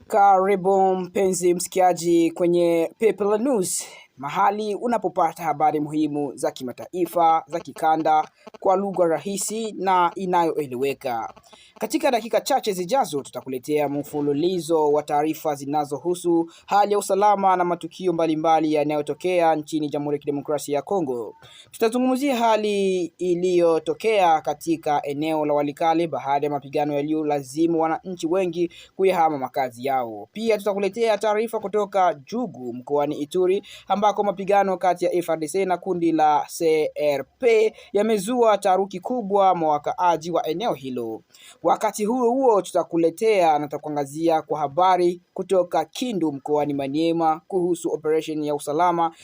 Karibu mpenzi msikiaji kwenye People News, mahali unapopata habari muhimu za kimataifa, za kikanda kwa lugha rahisi na inayoeleweka. Katika dakika chache zijazo tutakuletea mfululizo wa taarifa zinazohusu hali ya usalama na matukio mbalimbali yanayotokea nchini Jamhuri ya Kidemokrasia ya Kongo. Tutazungumzia hali iliyotokea katika eneo la Walikale baada ya mapigano yaliyolazimu wananchi wengi kuyahama makazi yao. Pia tutakuletea taarifa kutoka Jugu mkoani Ituri ambako mapigano kati ya FARDC na kundi la CRP yamezua taharuki kubwa mwa wakaaji wa eneo hilo. Wakati huo tutakuletea na tutakuangazia kwa habari kutoka Kindu mkoani Maniema kuhusu operation ya usalama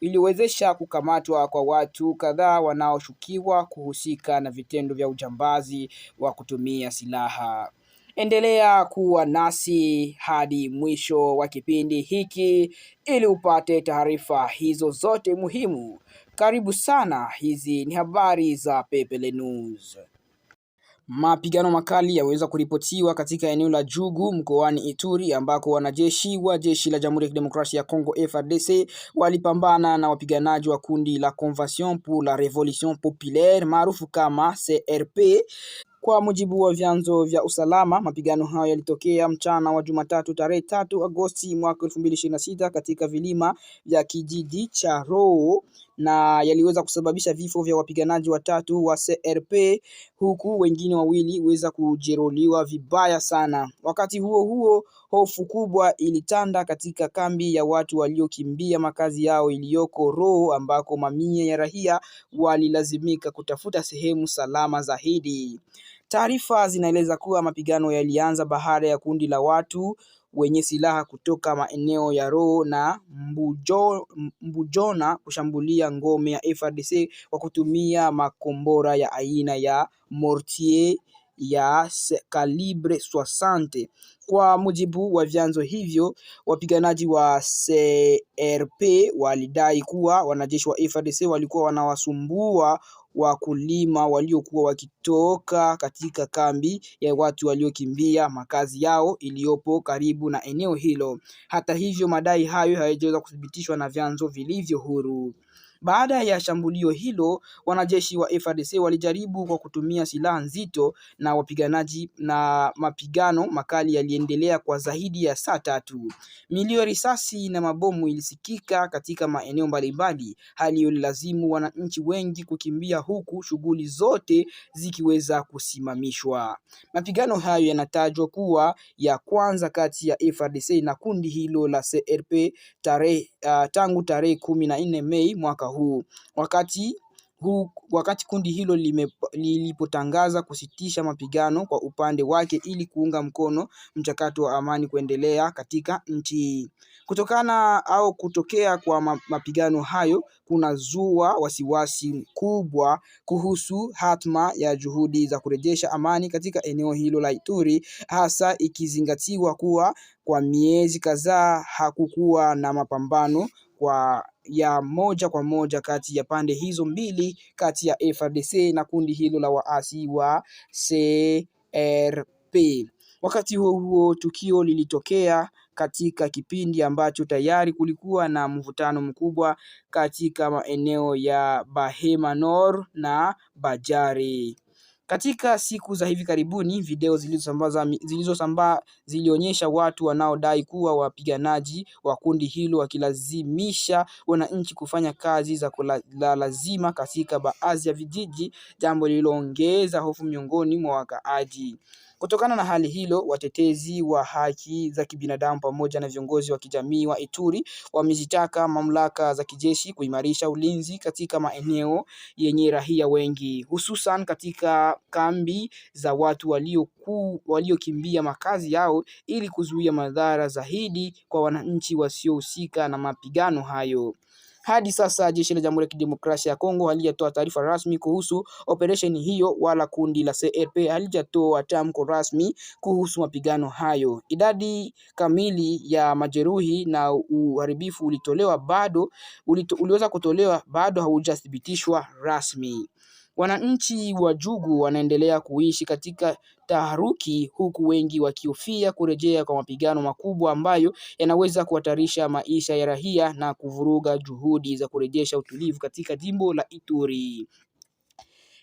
iliyowezesha kukamatwa kwa watu kadhaa wanaoshukiwa kuhusika na vitendo vya ujambazi wa kutumia silaha. Endelea kuwa nasi hadi mwisho wa kipindi hiki ili upate taarifa hizo zote muhimu. Karibu sana, hizi ni habari za People News. Mapigano makali yaweza kuripotiwa katika eneo la Jugu mkoani Ituri ambako wanajeshi wa jeshi la Jamhuri ya Kidemokrasia ya Kongo FARDC walipambana na wapiganaji wa kundi la Convention pour la Revolution Populaire maarufu kama CRP. Kwa mujibu wa vyanzo vya usalama, mapigano hayo yalitokea mchana wa Jumatatu tarehe 3 Agosti mwaka 2026 katika vilima vya kijiji cha Roo na yaliweza kusababisha vifo vya wapiganaji watatu wa CRP huku wengine wawili weza kujeruhiwa vibaya sana. Wakati huo hofu kubwa ilitanda katika kambi ya watu waliokimbia makazi yao iliyoko Roo ambako mamia ya raia walilazimika kutafuta sehemu salama zaidi. Taarifa zinaeleza kuwa mapigano yalianza baada ya kundi la watu wenye silaha kutoka maeneo ya Roo na Mbujona kushambulia ngome ya FARDC kwa kutumia makombora ya aina ya mortier ya calibre 60. Kwa mujibu wa vyanzo hivyo, wapiganaji wa CRP walidai kuwa wanajeshi wa FARDC walikuwa wanawasumbua wakulima waliokuwa wakitoka katika kambi ya watu waliokimbia makazi yao iliyopo karibu na eneo hilo. Hata hivyo, madai hayo hayajaweza kuthibitishwa na vyanzo vilivyo huru. Baada ya shambulio hilo, wanajeshi wa FARDC walijaribu kwa kutumia silaha nzito na wapiganaji na mapigano makali yaliendelea kwa zaidi ya saa 3. Milio ya risasi na mabomu ilisikika katika maeneo mbalimbali, hali iliyolazimu wananchi wengi kukimbia huku shughuli zote zikiweza kusimamishwa. Mapigano hayo yanatajwa kuwa ya kwanza kati ya FARDC na kundi hilo la CRP tangu tarehe 14 Mei mwaka huu. Wakati kundi hilo lilipotangaza kusitisha mapigano kwa upande wake ili kuunga mkono mchakato wa amani kuendelea katika nchi. Kutokea kwa mapigano hayo kunazua wasiwasi mkubwa kuhusu hatma ya juhudi za kurejesha amani katika eneo hilo la Ituri, hasa ikizingatiwa kuwa kwa miezi kadhaa hakukuwa na mapambano ya moja kwa moja kati ya pande hizo mbili, kati ya FARDC na kundi hilo la waasi wa CRP. Wakati huo tukio lilitokea katika kipindi ambacho tayari kulikuwa na mvutano mkubwa katika maeneo ya Bahema Nord na Bajari. Katika siku za hivi karibuni, video zilizosambaa zilionyesha watu wanaodai kuwa wapiganaji wa kundi hilo wakilazimisha wananchi kufanya kazi za lazima katika baadhi ya vijiji, jambo lililoongeza hofu miongoni mwa wakaaji. Kutokana na hali hilo, watetezi wa haki za kibinadamu pamoja na viongozi wa kijamii wa Ituri wamezitaka mamlaka za kijeshi kuimarisha ulinzi katika maeneo yenye raia wengi, hususan katika kambi za watu waliokimbia makazi yao ili kuzuia madhara zaidi kwa wananchi wasiohusika na mapigano hayo. Hadi sasa jeshi la Jamhuri ya Kidemokrasia ya Kongo halijatoa taarifa rasmi kuhusu operation hiyo, wala kundi la CRP halijatoa tamko rasmi kuhusu mapigano hayo. Idadi kamili ya majeruhi na uharibifu uliweza kutolewa bado haujathibitishwa rasmi. Wananchi wa Jugu wanaendelea kuishi katika taharuki, huku wengi wakihofia kurejea kwa mapigano makubwa ambayo yanaweza kuhatarisha maisha ya raia na kuvuruga juhudi za kurejesha utulivu katika jimbo la Ituri.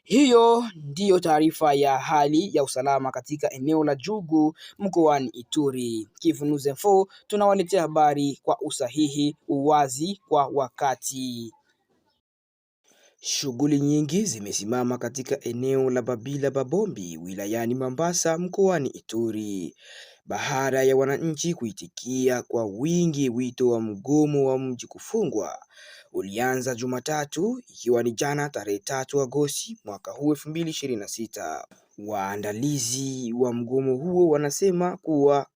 Hiyo ndiyo taarifa ya hali ya usalama katika eneo la Jugu mkoani Ituri. Kivu News Info tunawaletea habari kwa usahihi, uwazi kwa wakati. Shughuli nyingi zimesimama katika eneo la Babila Babombi wilayani Mambasa mkoani Ituri baada ya wananchi kuitikia kwa wingi wito wa mgomo wa mji kufungwa. Ulianza Jumatatu ikiwa ni jana tarehe 3 Agosti mwaka huu 2026. Waandalizi wa mgomo huo wanasema kuwa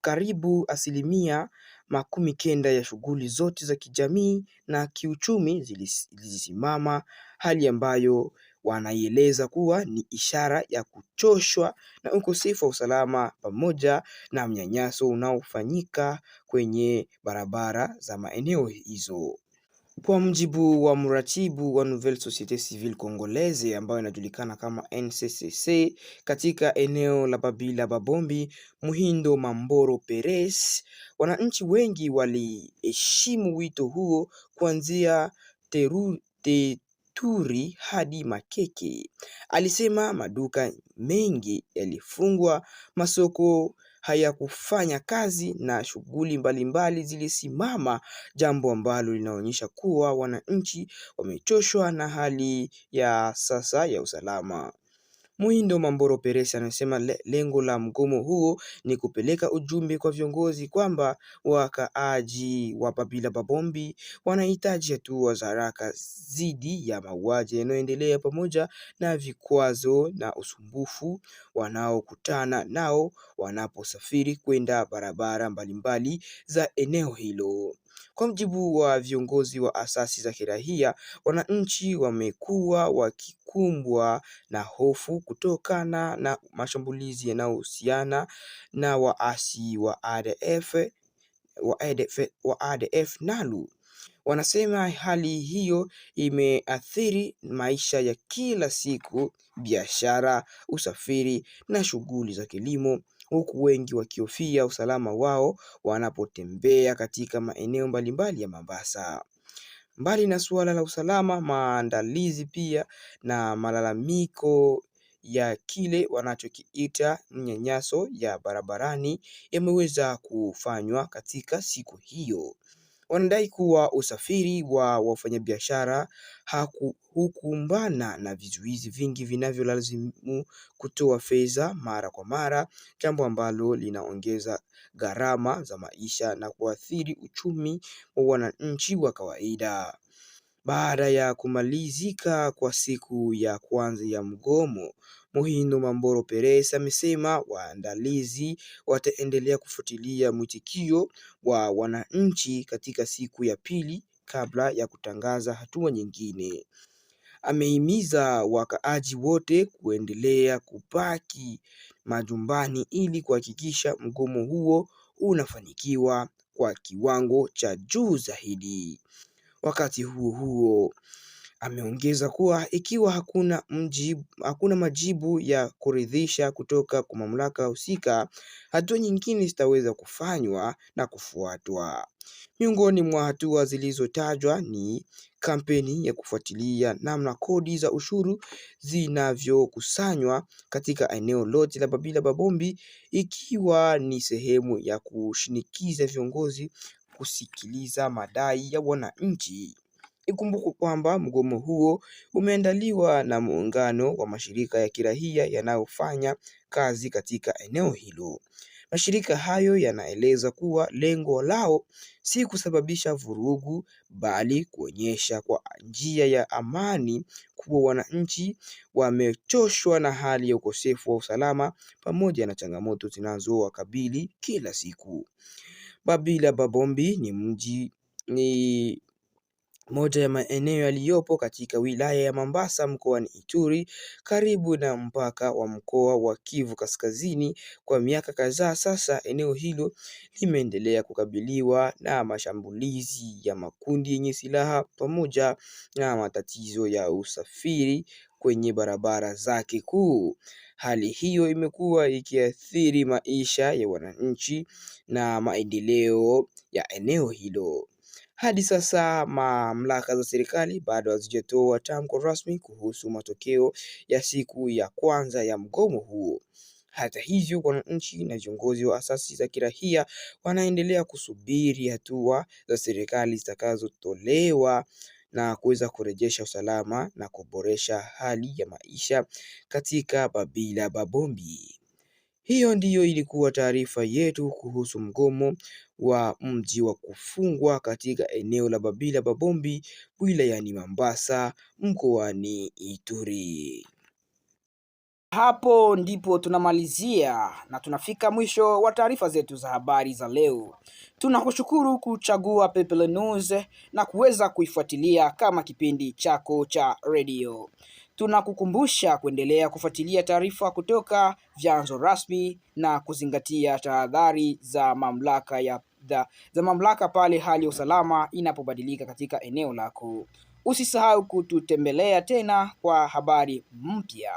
karibu 90% ya shughuli zote za kijamii na kiuchumi zilisimama, hali ambayo wanaieleza kuwa ni ishara ya kuchoshwa na ukosefu wa usalama pamoja na mnyanyaso unaofanyika kwenye barabara za maeneo hizo. Kwa mjibu wa mratibu wa Nouvelle Société Civile Congolaise ambayo inajulikana kama NCCC katika eneo la Babila Babombi, Muhindo Mamboro Perez, wananchi wengi waliheshimu wito huo kuanzia Teturi hadi Makeke. Alisema maduka mengi yalifungwa, masoko hayakufanya kazi na shughuli mbalimbali zilisimama, jambo ambalo linaonyesha kuwa wananchi wamechoshwa na hali ya sasa ya usalama. Muhindo Mamboro Perez anasema lengo la mgomo huo ni kupeleka ujumbe kwa viongozi kwamba wakaaji wa Babila Babombi wanahitaji hatua za haraka dhidi ya mauaji yanayoendelea pamoja na vikwazo na usumbufu wanaokutana nao wanaposafiri kwenda barabara mbalimbali za eneo hilo. Kwa mjibu wa viongozi wa asasi za kiraia, wananchi wamekuwa wakikumbwa na hofu kutokana na mashambulizi yanayohusiana na waasi wa ADF NALU. Wanasema hali hiyo imeathiri maisha ya kila siku, biashara, usafiri na shughuli za kilimo, huku wengi wakihofia usalama wao wanapotembea katika maeneo mbalimbali ya Mombasa. Mbali na suala la usalama, maandalizi pia na malalamiko ya kile wanachokiita mnyanyaso ya barabarani yameweza kufanywa katika siku hiyo. Wanadai kuwa usafiri wa wafanyabiashara hukumbana na vizuizi vingi vinavyolazimu kutoa fedha mara kwa mara, jambo ambalo linaongeza gharama za maisha na kuathiri uchumi wa wananchi wa kawaida. Baada ya kumalizika kwa siku ya kwanza ya mgomo, Muhindo Mamboro Perez amesema waandalizi wataendelea kufuatilia mwitikio wa wananchi katika siku ya pili kabla ya kutangaza hatua nyingine. Amehimiza wakaaji wote kuendelea kubaki majumbani ili kuhakikisha mgomo huo unafanikiwa kwa kiwango cha juu zaidi. Wakati huo huo, ameongeza kuwa ikiwa hakuna majibu ya kuridhisha kutoka kwa mamlaka husika, hatua nyingine zitaweza kufanywa na kufuatwa. Miongoni mwa hatua zilizotajwa ni kampeni ya kufuatilia namna kodi za ushuru zinavyokusanywa katika eneo lote la Babila Babombi, ikiwa ni sehemu ya kushinikiza viongozi kusikiliza madai ya wananchi. Ikumbukwe kwamba mgomo huo umeandaliwa na muungano wa mashirika ya kiraia yanayofanya kazi katika eneo hilo. Mashirika hayo yanaeleza kuwa lengo lao si kusababisha vurugu, bali kuonyesha kwa njia ya amani kuwa wananchi wamechoshwa na hali ya ukosefu wa usalama pamoja na changamoto zinazowakabili kila siku. Babila Babombi ni moja ya maeneo yaliyopo katika wilaya ya Mombasa mkoani Ituri, karibu na mpaka wa mkoa wa Kivu Kaskazini. Kwa miaka kadhaa sasa, eneo hilo limeendelea kukabiliwa na mashambulizi ya makundi yenye silaha pamoja na matatizo ya usafiri kwenye barabara zake kuu. Hali hiyo imekuwa ikiathiri maisha ya wananchi na maendeleo ya eneo hilo. Hadi sasa mamlaka za serikali bado hazijatoa tamko rasmi kuhusu matokeo ya siku ya kwanza ya mgomo huo. Hata hivyo, wananchi na viongozi wa asasi za kiraia wanaendelea kusubiri hatua za serikali zitakazotolewa na kuweza kurejesha usalama na kuboresha hali ya maisha katika Babila Babombi. Hiyo ndiyo ilikuwa taarifa yetu kuhusu mgomo wa mji wa kufungwa katika eneo la Babila Babombi wilayani Mombasa mkoani Ituri. Hapo ndipo tunamalizia na tunafika mwisho wa taarifa zetu za habari za leo. Tunakushukuru kuchagua Pepele News na kuweza kuifuatilia kama kipindi chako cha redio. Tunakukumbusha kuendelea kufuatilia taarifa kutoka vyanzo rasmi na kuzingatia tahadhari za mamlaka pale hali ya usalama inapobadilika katika eneo lako. Usisahau kututembelea tena kwa habari mpya,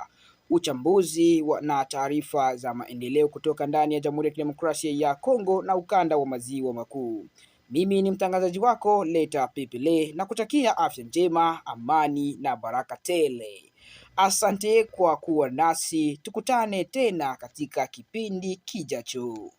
uchambuzi na taarifa za maendeleo kutoka ndani ya Jamhuri ya Kidemokrasia ya Kongo na ukanda wa maziwa makuu. Mimi ni mtangazaji wako Leta Pepele na kutakia afya njema, amani na baraka tele. Asante kwa kuwa nasi, tukutane tena katika kipindi kijacho.